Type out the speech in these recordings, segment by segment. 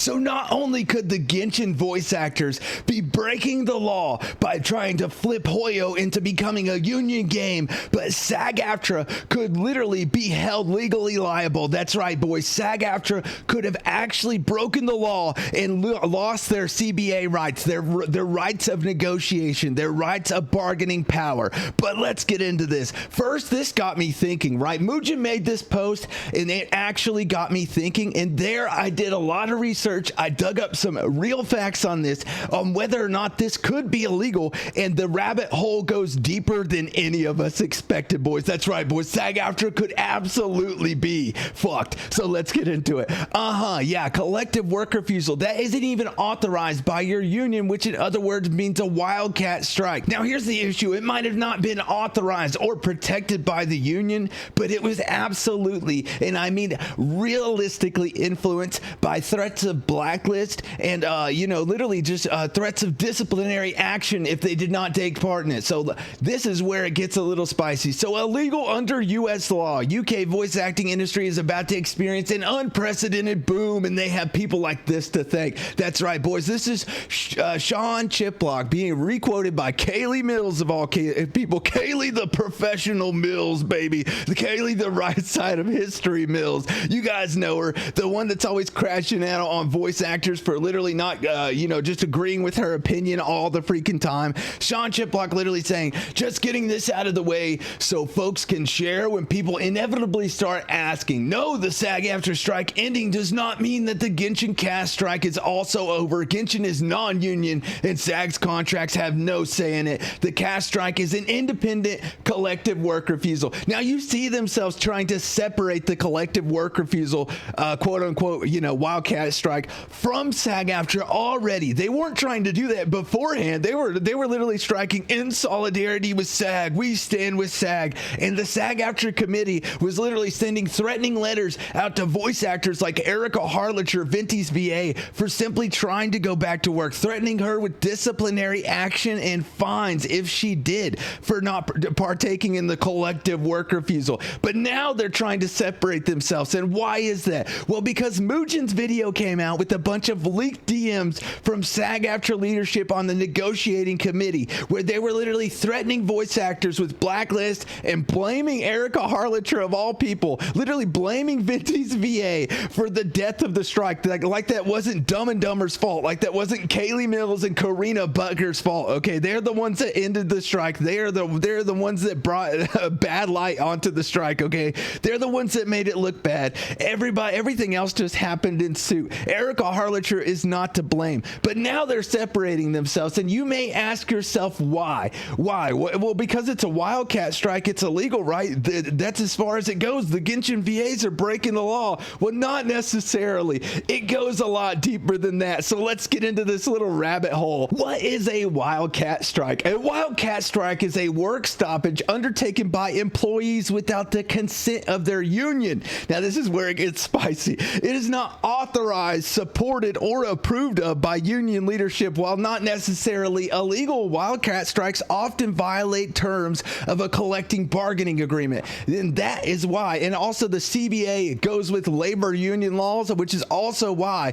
So not only could the Genshin voice actors be breaking the law by trying to flip Hoyo into becoming a union game, but SAG AFTRA could literally be held legally liable. That's right, boys. SAG AFTRA could have actually broken the law and lost their CBA rights, their rights of negotiation, their rights of bargaining power. But let's get into this. First, this got me thinking, right? Mugen made this post and it actually got me thinking, and there I did a lot of research. I dug up some real facts on this, on whether or not this could be illegal, and the rabbit hole goes deeper than any of us expected, boys. That's right, boys. SAG AFTRA could absolutely be fucked. So let's get into it. Yeah, collective work refusal. That isn't even authorized by your union, which in other words means a wildcat strike. Now here's the issue. It might have not been authorized or protected by the union, but it was absolutely, and I mean realistically, influenced by threats of blacklist and literally just threats of disciplinary action if they did not take part in it. So this is where it gets a little spicy. So illegal under US law. UK voice acting industry is about to experience an unprecedented boom, and they have people like this to thank. That's right, boys. This is Sean Chiplock being requoted by Kaylee Mills of all people. Kaylee the professional Mills, baby. Kaylee the right side of history Mills. You guys know her, the one that's always crashing out on voice actors for literally not, just agreeing with her opinion all the freaking time. Sean Chiplock literally saying, just getting this out of the way so folks can share when people inevitably start asking. No, the SAG AFTRA strike ending does not mean that the Genshin cast strike is also over. Genshin is non-union and SAG's contracts have no say in it. The cast strike is an independent collective work refusal. Now you see themselves trying to separate the collective work refusal, quote unquote, wildcat strike from SAG AFTRA already. They weren't trying to do that beforehand. They were literally striking in solidarity with SAG. We stand with SAG. And the SAG AFTRA committee was literally sending threatening letters out to voice actors like Erika, Harlacher, Venti's VA for simply trying to go back to work, threatening her with disciplinary action and fines if she did for not partaking in the collective work refusal. But now they're trying to separate themselves. And why is that? Well, because Mugen's video came out with a bunch of leaked DMs from SAG AFTRA leadership on the negotiating committee, where they were literally threatening voice actors with blacklist and blaming Erika Harlacher of all people, literally blaming Venti's VA for the death of the strike. Like that wasn't Dumb and Dumber's fault. Like that wasn't Kaylee Mills and Karina Butker's fault. Okay, they're the ones that ended the strike. They're the ones that brought a bad light onto the strike. Okay, they're the ones that made it look bad. Everything else just happened in suit. Erika Harlacher is not to blame, but now they're separating themselves, and you may ask yourself why? Well, because it's a wildcat strike, it's illegal, right? That's as far as it goes. The Genshin VAs are breaking the law. Well, not necessarily. It goes a lot deeper than that. So let's get into this little rabbit hole. What is a wildcat strike? A wildcat strike is a work stoppage undertaken by employees without the consent of their union. Now, this is where it gets spicy. It is not authorized, supported, or approved of by union leadership. While not necessarily illegal, wildcat strikes often violate terms of a collective bargaining agreement. And that is why, and also the CBA goes with labor union laws, which is also why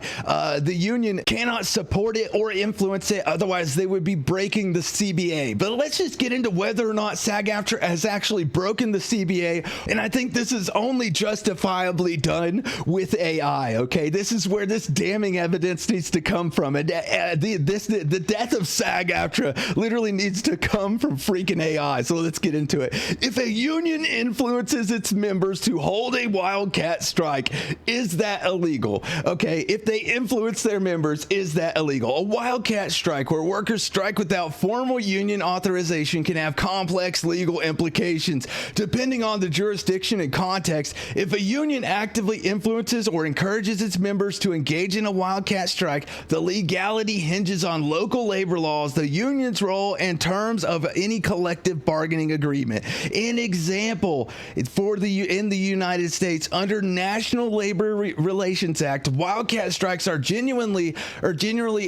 the union cannot support it or influence it. Otherwise, they would be breaking the CBA. But let's just get into whether or not SAG AFTRA has actually broken the CBA. And I think this is only justifiably done with AI. Okay, this is where this damning evidence needs to come from. And the death of SAG AFTRA literally needs to come from freaking AI. So let's get into it. If a union influences its members to hold a wildcat strike, is that illegal? Okay, if they influence their members, is that illegal? A wildcat strike, where workers strike without formal union authorization, can have complex legal implications. Depending on the jurisdiction and context, if a union actively influences or encourages its members to engage in a wildcat strike, the legality hinges on local labor laws, the union's role, and terms of any collective bargaining agreement. An example, in the United States, under National Labor Relations Act, wildcat strikes are generally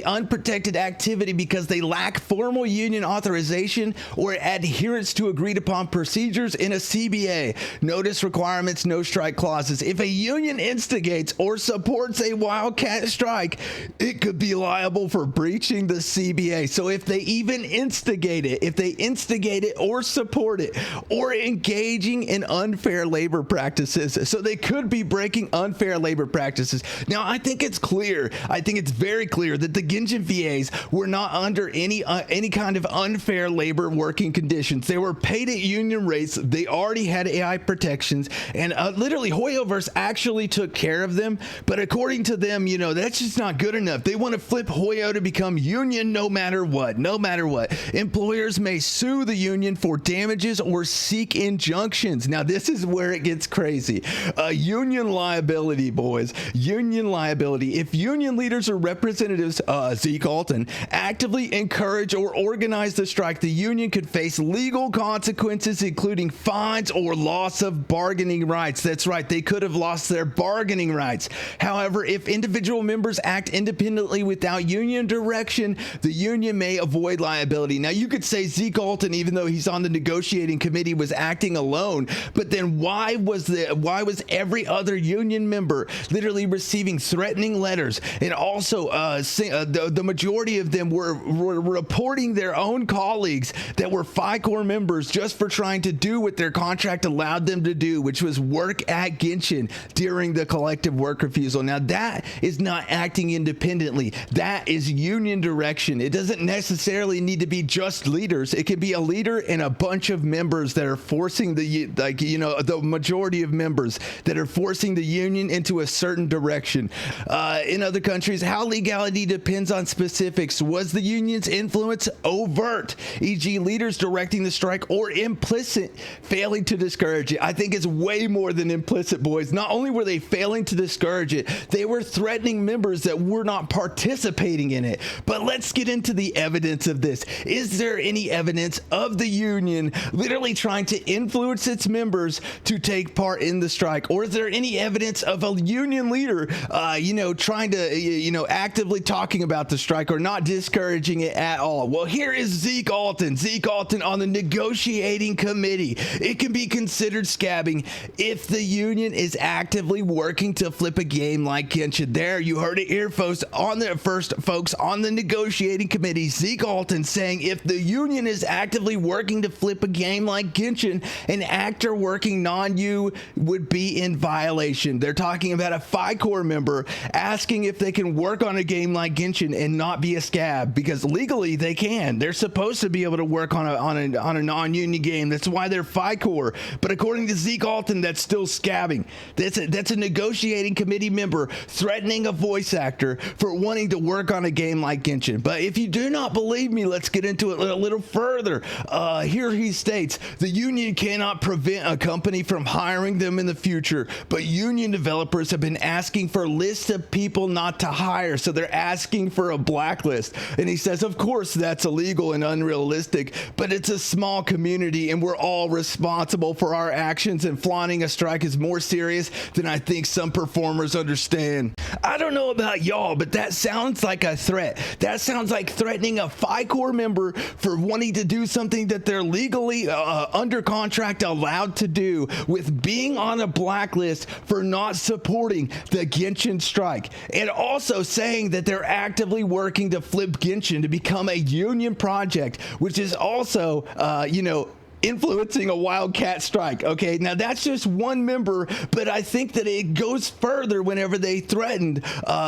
unprotected activity because they lack formal union authorization or adherence to agreed upon procedures in a CBA. Notice requirements, no strike clauses. If a union instigates or supports a wildcat Wild Cat Strike, it could be liable for breaching the CBA. So if they even instigate it or support it or engaging in unfair labor practices, so they could be breaking unfair labor practices. Now, I think it's very clear that the Genshin VAs were not under any kind of unfair labor working conditions. They were paid at union rates. They already had AI protections, and literally Hoyoverse actually took care of them. But according to them, that's just not good enough. They want to flip Hoyo to become union no matter what. Employers may sue the union for damages or seek injunctions. Now, this is where it gets crazy. Union liability, boys. Union liability. If union leaders or representatives, Zeke Alton, actively encourage or organize the strike, the union could face legal consequences, including fines or loss of bargaining rights. That's right. They could have lost their bargaining rights. However, if individual members act independently without union direction, the union may avoid liability. Now, you could say Zeke Alton, even though he's on the negotiating committee, was acting alone, but then why was every other union member literally receiving threatening letters? And also, the majority of them were reporting their own colleagues that were FiCore members just for trying to do what their contract allowed them to do, which was work at Genshin during the collective work refusal. Now, that is not acting independently. That is union direction. It doesn't necessarily need to be just leaders. It can be a leader and a bunch of members that are forcing the majority of members that are forcing the union into a certain direction. In other countries, how legality depends on specifics. Was the union's influence overt, e.g. leaders directing the strike, or implicit, failing to discourage it? I think it's way more than implicit, boys. Not only were they failing to discourage it, they were threatening members that were not participating in it. But let's get into the evidence of this. Is there any evidence of the union literally trying to influence its members to take part in the strike? Or is there any evidence of a union leader, trying to, actively talking about the strike or not discouraging it at all? Well, here is Zeke Alton on the negotiating committee. It can be considered scabbing if the union is actively working to flip a game like Genshin. There, you heard it here, folks, on the negotiating committee. Zeke Alton saying if the union is actively working to flip a game like Genshin, an actor working non-U would be in violation. They're talking about a FiCore member asking if they can work on a game like Genshin and not be a scab, because legally they can. They're supposed to be able to work on a non-union game. That's why they're FiCore. But according to Zeke Alton, that's still scabbing. That's a negotiating committee member threatening a voice actor for wanting to work on a game like Genshin. But if you do not believe me, let's get into it a little further. Here he states, the union cannot prevent a company from hiring them in the future, but union developers have been asking for lists of people not to hire, so they're asking for a blacklist. And he says, of course, that's illegal and unrealistic, but it's a small community and we're all responsible for our actions, and flaunting a strike is more serious than I think some performers understand. I don't know about y'all, but that sounds like a threat. That sounds like threatening a FiCore member for wanting to do something that they're legally under contract allowed to do, with being on a blacklist for not supporting the Genshin strike, and also saying that they're actively working to flip Genshin to become a union project, which is also, influencing a Wild Cat Strike. Okay, now that's just one member, but I think that it goes further whenever they threatened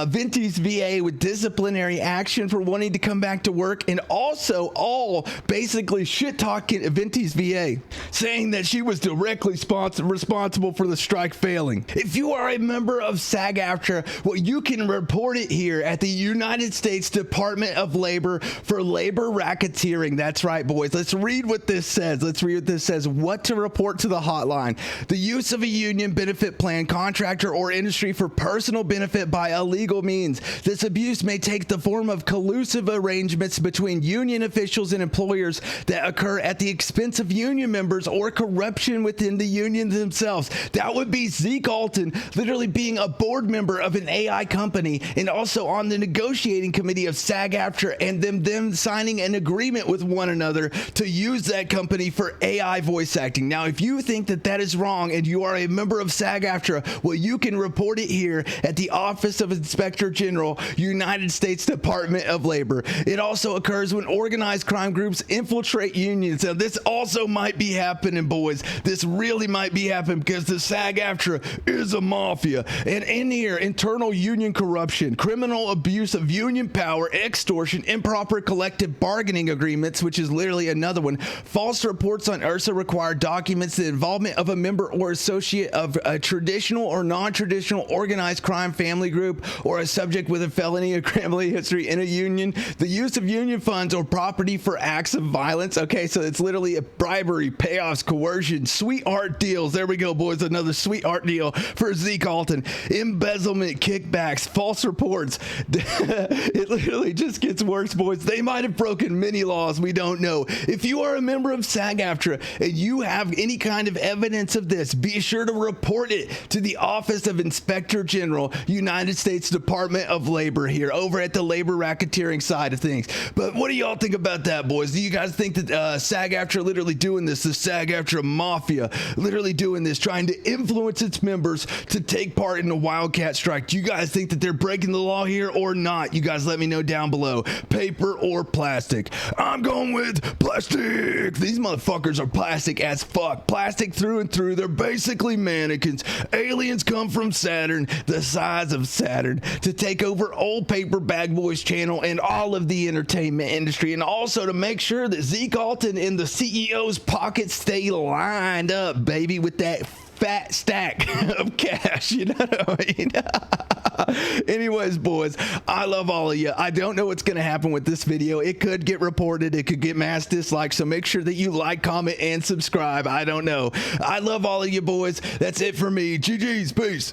Venti's VA with disciplinary action for wanting to come back to work, and also all basically shit talking Venti's VA, saying that she was directly responsible for the strike failing. If you are a member of SAG AFTRA, well, you can report it here at the United States Department of Labor for labor racketeering. That's right, boys. Let's read what this says. What to report to the hotline: the use of a union benefit plan, contractor, or industry for personal benefit by illegal means. This abuse may take the form of collusive arrangements between union officials and employers that occur at the expense of union members, or corruption within the union themselves. That would be Zeke Alton literally being a board member of an AI company and also on the negotiating committee of SAG AFTRA, and them signing an agreement with one another to use that company for for AI voice acting. Now, if you think that that is wrong and you are a member of SAG AFTRA, well, you can report it here at the Office of Inspector General, United States Department of Labor. It also occurs when organized crime groups infiltrate unions. Now, this also might be happening, boys. This really might be happening because the SAG AFTRA is a mafia. And in here, internal union corruption, criminal abuse of union power, extortion, improper collective bargaining agreements, which is literally another one, false reports on URSA required documents, the involvement of a member or associate of a traditional or non-traditional organized crime family group or a subject with a felony or criminal history in a union, the use of union funds or property for acts of violence. Okay, so it's literally a bribery, payoffs, coercion, sweetheart deals. There we go, boys. Another sweetheart deal for Zeke Alton. Embezzlement, kickbacks, false reports. It literally just gets worse, boys. They might have broken many laws. We don't know. If you are a member of SAG AFTRA and you have any kind of evidence of this, be sure to report it to the Office of Inspector General, United States Department of Labor here over at the labor racketeering side of things. But what do y'all think about that, boys? Do you guys think that SAG AFTRA literally doing this, the SAG AFTRA mafia literally doing this, trying to influence its members to take part in the Wild Cat Strike? Do you guys think that they're breaking the law here or not? You guys let me know down below. Paper or plastic? I'm going with plastic. These motherfuckers are plastic as fuck. Plastic through and through. They're basically mannequins. Aliens come from Saturn, the size of Saturn, to take over old Paperbag Boy's channel and all of the entertainment industry, and also to make sure that Zeke Alton and the CEO's pockets stay lined up, baby, with that fat stack of cash, you know what I mean? Anyways, boys, I love all of you. I don't know what's going to happen with this video. It could get reported. It could get mass dislikes. So make sure that you like, comment, and subscribe. I don't know. I love all of you, boys. That's it for me. GG's. Peace.